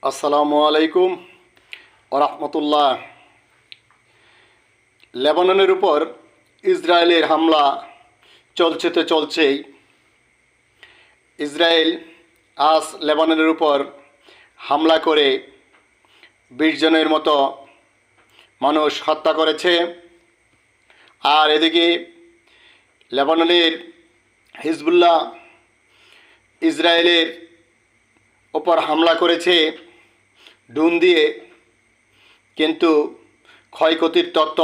আসসালামু আলাইকুম ওরহমতুল্লাহ। লেবাননের উপর ইসরায়েলের হামলা চলছেই। ইসরায়েল আজ লেবাননের উপর হামলা করে 20 জনের মতো মানুষ হত্যা করেছে। আর এদিকে লেবাননের হিজবুল্লাহ ইসরায়েলের ওপর হামলা করেছে ড্রোন দিয়ে, কিন্তু ক্ষয়ক্ষতির তথ্য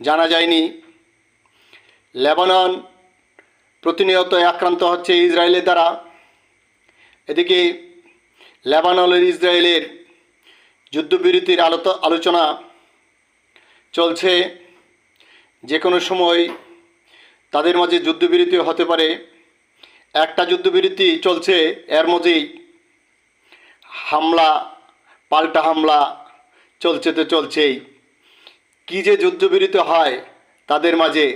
জানা যায়নি। লেবানন প্রতিনিয়ত আক্রান্ত হচ্ছে ইসরায়েলের দ্বারা। এদিকে লেবাননের ইসরায়েলের যুদ্ধবিরতির আলোচনা চলছে। যে কোনো সময় তাদের মাঝে যুদ্ধবিরতি হতে পারে। একটা যুদ্ধবিরতি চলছে, এর মধ্যেই হামলা পাল্টা হামলা চলছেই। কী যে যুদ্ধবিরতি হয় তাদের মাঝে,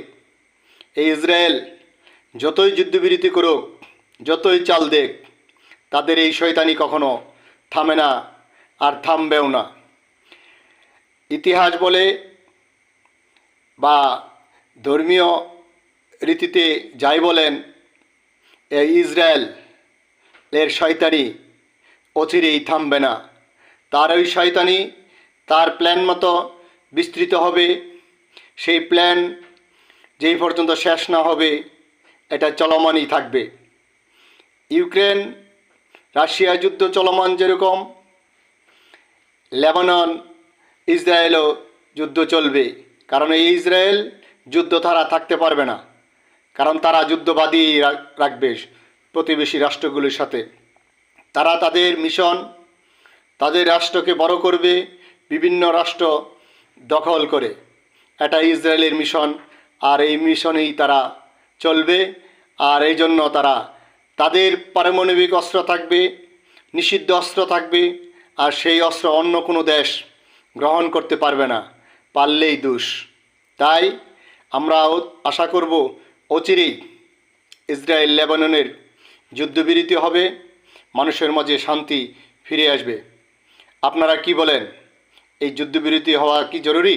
এই ইসরায়েল যতই যুদ্ধবিরতি করুক, যতই চাল দেখ, তাদের এই শয়তানি কখনো থামে না, আর থামবেও না। ইতিহাস বলে বা ধর্মীয় রীতিতে যাই বলেন, এই ইসরায়েলের শয়তানি অচিরেই থামবে না। তার ওই শয়তানি তার প্ল্যান মতো বিস্তৃত হবে। সেই প্ল্যান যেই পর্যন্ত শেষ না হবে, এটা চলমানই থাকবে। ইউক্রেন রাশিয়া যুদ্ধ চলমান যেরকম, লেবানন ইসরায়েলও যুদ্ধ চলবে। কারণ এই ইসরায়েল যুদ্ধ তারা থাকতে পারবে না, কারণ তারা যুদ্ধবাদী রাখবে প্রতিবেশী রাষ্ট্রগুলির সাথে। তারা তাদের মিশন, তাদের রাষ্ট্রকে বড় করবে, বিভিন্ন রাষ্ট্র দখল করে। এটা ইসরায়েলের মিশন, আর এই মিশনেই তারা চলবে। আর এই জন্য তাদের পারমাণবিক অস্ত্র থাকবে, নিষিদ্ধ অস্ত্র থাকবে, আর সেই অস্ত্র অন্য কোনো দেশ গ্রহণ করতে পারবে না, পারলেই দোষ। তাই আমরা আশা করব অচিরেই ইসরায়েল লেবাননের যুদ্ধবিরতি হবে, মানুষের মাঝে শান্তি ফিরে আসবে। আপনারা কি বলেন? এই যুদ্ধবিরতি হওয়া কি জরুরি?